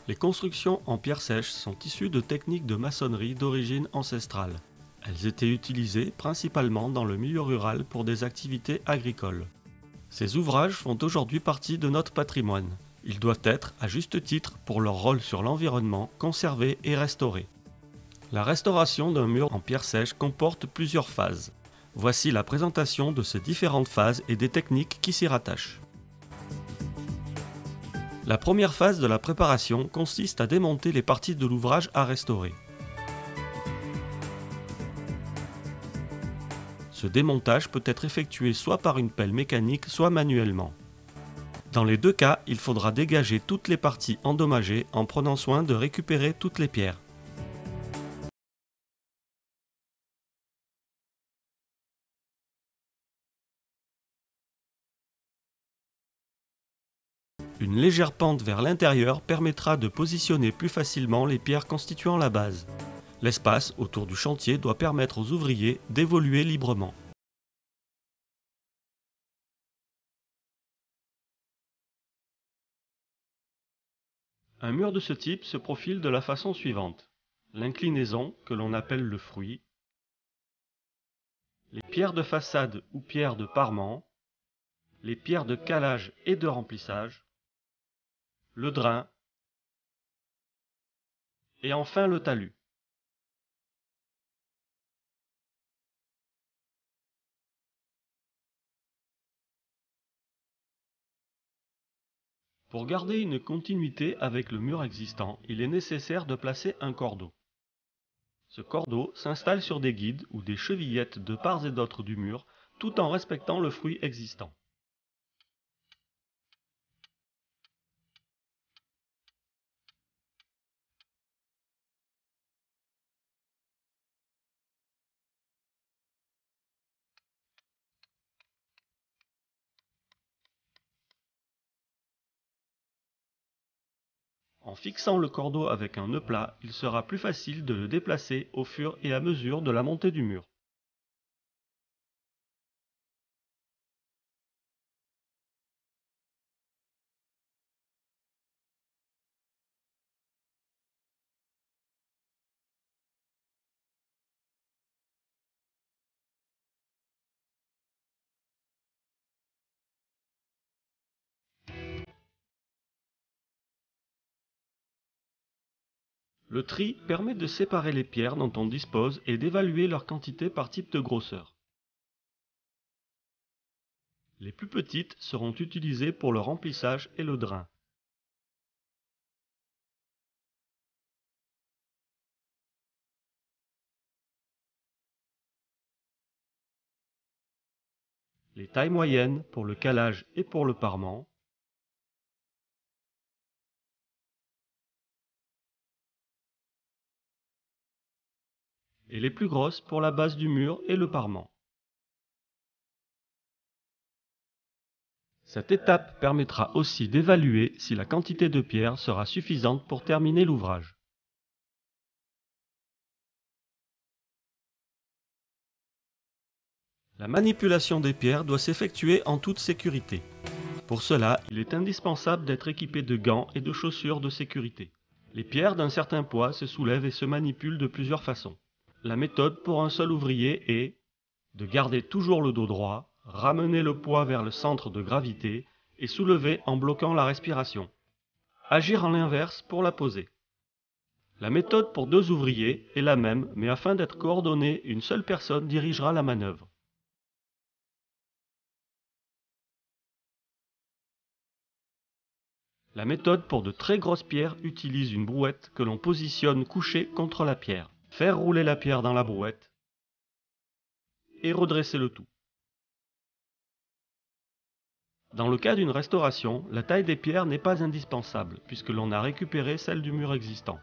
Les constructions en pierre sèche sont issues de techniques de maçonnerie d'origine ancestrale. Elles étaient utilisées principalement dans le milieu rural pour des activités agricoles. Ces ouvrages font aujourd'hui partie de notre patrimoine. Ils doivent être, à juste titre, pour leur rôle sur l'environnement, conservés et restaurés. La restauration d'un mur en pierre sèche comporte plusieurs phases. Voici la présentation de ces différentes phases et des techniques qui s'y rattachent. La première phase de la préparation consiste à démonter les parties de l'ouvrage à restaurer. Ce démontage peut être effectué soit par une pelle mécanique, soit manuellement. Dans les deux cas, il faudra dégager toutes les parties endommagées en prenant soin de récupérer toutes les pierres. Une légère pente vers l'intérieur permettra de positionner plus facilement les pierres constituant la base. L'espace autour du chantier doit permettre aux ouvriers d'évoluer librement. Un mur de ce type se profile de la façon suivante. L'inclinaison, que l'on appelle le fruit, les pierres de façade ou pierres de parement, les pierres de calage et de remplissage, le drain, et enfin le talus. Pour garder une continuité avec le mur existant, il est nécessaire de placer un cordeau. Ce cordeau s'installe sur des guides ou des chevillettes de part et d'autre du mur, tout en respectant le fruit existant. En fixant le cordeau avec un nœud plat, il sera plus facile de le déplacer au fur et à mesure de la montée du mur. Le tri permet de séparer les pierres dont on dispose et d'évaluer leur quantité par type de grosseur. Les plus petites seront utilisées pour le remplissage et le drain. Les tailles moyennes pour le calage et pour le parement. Et les plus grosses pour la base du mur et le parement. Cette étape permettra aussi d'évaluer si la quantité de pierre sera suffisante pour terminer l'ouvrage. La manipulation des pierres doit s'effectuer en toute sécurité. Pour cela, il est indispensable d'être équipé de gants et de chaussures de sécurité. Les pierres d'un certain poids se soulèvent et se manipulent de plusieurs façons. La méthode pour un seul ouvrier est de garder toujours le dos droit, ramener le poids vers le centre de gravité et soulever en bloquant la respiration. Agir en l'inverse pour la poser. La méthode pour deux ouvriers est la même, mais afin d'être coordonnée, une seule personne dirigera la manœuvre. La méthode pour de très grosses pierres utilise une brouette que l'on positionne couchée contre la pierre. Faire rouler la pierre dans la brouette et redresser le tout. Dans le cas d'une restauration, la taille des pierres n'est pas indispensable puisque l'on a récupéré celle du mur existant.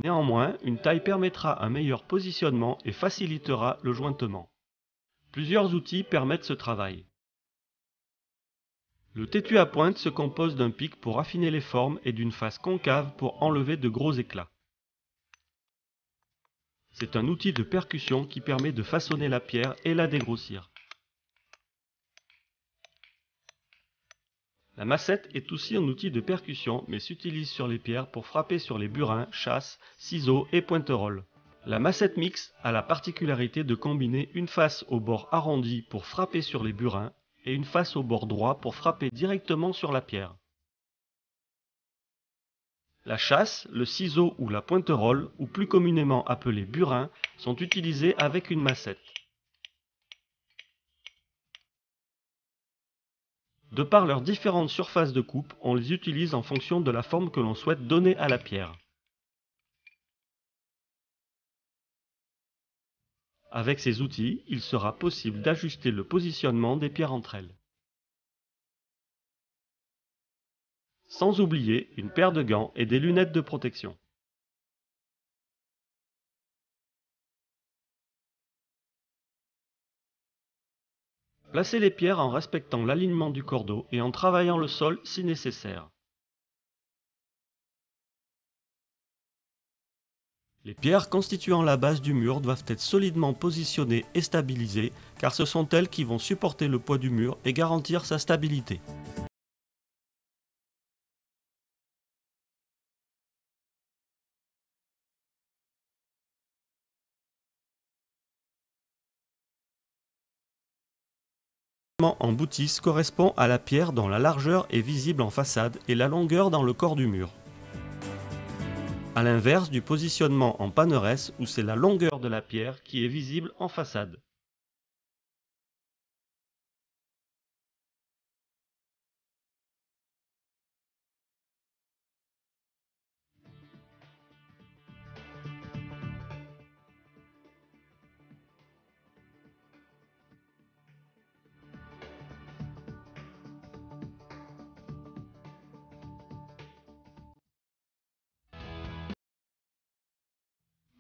Néanmoins, une taille permettra un meilleur positionnement et facilitera le jointement. Plusieurs outils permettent ce travail. Le tétui à pointe se compose d'un pic pour affiner les formes et d'une face concave pour enlever de gros éclats. C'est un outil de percussion qui permet de façonner la pierre et la dégrossir. La massette est aussi un outil de percussion mais s'utilise sur les pierres pour frapper sur les burins, chasses, ciseaux et pointerolles. La massette mixte a la particularité de combiner une face au bord arrondi pour frapper sur les burins et une face au bord droit pour frapper directement sur la pierre. La chasse, le ciseau ou la pointerolle, ou plus communément appelés burins, sont utilisés avec une massette. De par leurs différentes surfaces de coupe, on les utilise en fonction de la forme que l'on souhaite donner à la pierre. Avec ces outils, il sera possible d'ajuster le positionnement des pierres entre elles. Sans oublier une paire de gants et des lunettes de protection. Placez les pierres en respectant l'alignement du cordeau et en travaillant le sol si nécessaire. Les pierres constituant la base du mur doivent être solidement positionnées et stabilisées car ce sont elles qui vont supporter le poids du mur et garantir sa stabilité. En boutisse correspond à la pierre dont la largeur est visible en façade et la longueur dans le corps du mur. À l'inverse du positionnement en panneresse où c'est la longueur de la pierre qui est visible en façade.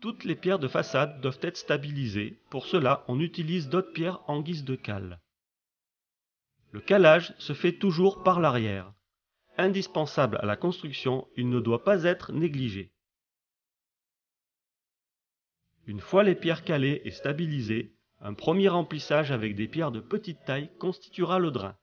Toutes les pierres de façade doivent être stabilisées. Pour cela, on utilise d'autres pierres en guise de cale. Le calage se fait toujours par l'arrière. Indispensable à la construction, il ne doit pas être négligé. Une fois les pierres calées et stabilisées, un premier remplissage avec des pierres de petite taille constituera le drain.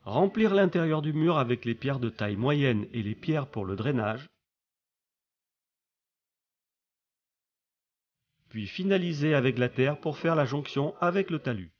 Remplir l'intérieur du mur avec les pierres de taille moyenne et les pierres pour le drainage, puis finaliser avec la terre pour faire la jonction avec le talus.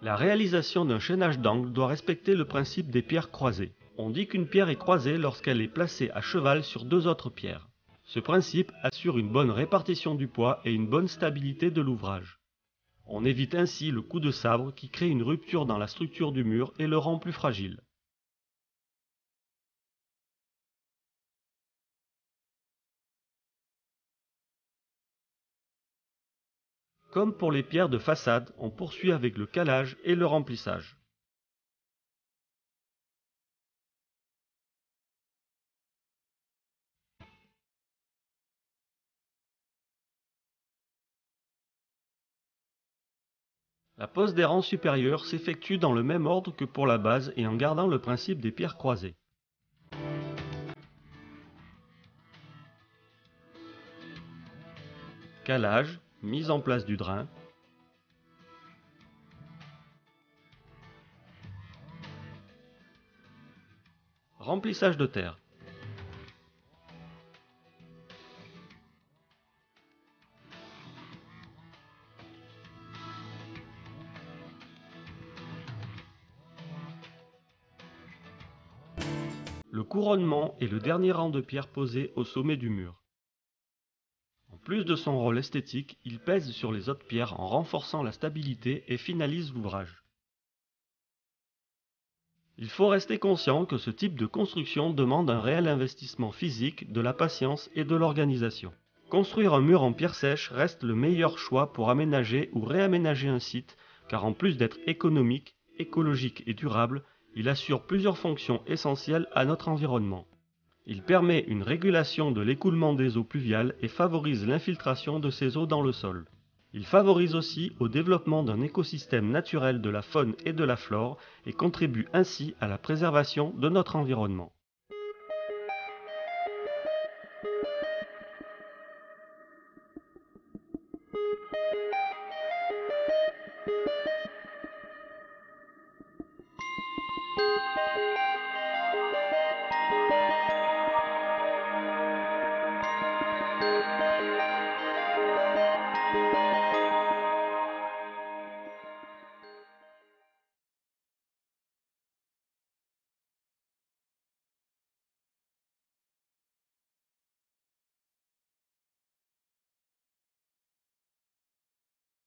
La réalisation d'un chaînage d'angle doit respecter le principe des pierres croisées. On dit qu'une pierre est croisée lorsqu'elle est placée à cheval sur deux autres pierres. Ce principe assure une bonne répartition du poids et une bonne stabilité de l'ouvrage. On évite ainsi le coup de sabre qui crée une rupture dans la structure du mur et le rend plus fragile. Comme pour les pierres de façade, on poursuit avec le calage et le remplissage. La pose des rangs supérieurs s'effectue dans le même ordre que pour la base et en gardant le principe des pierres croisées. Calage, mise en place du drain, remplissage de terre. Le couronnement est le dernier rang de pierres posées au sommet du mur. En plus de son rôle esthétique, il pèse sur les autres pierres en renforçant la stabilité et finalise l'ouvrage. Il faut rester conscient que ce type de construction demande un réel investissement physique, de la patience et de l'organisation. Construire un mur en pierre sèche reste le meilleur choix pour aménager ou réaménager un site, car en plus d'être économique, écologique et durable, il assure plusieurs fonctions essentielles à notre environnement. Il permet une régulation de l'écoulement des eaux pluviales et favorise l'infiltration de ces eaux dans le sol. Il favorise aussi au développement d'un écosystème naturel de la faune et de la flore et contribue ainsi à la préservation de notre environnement.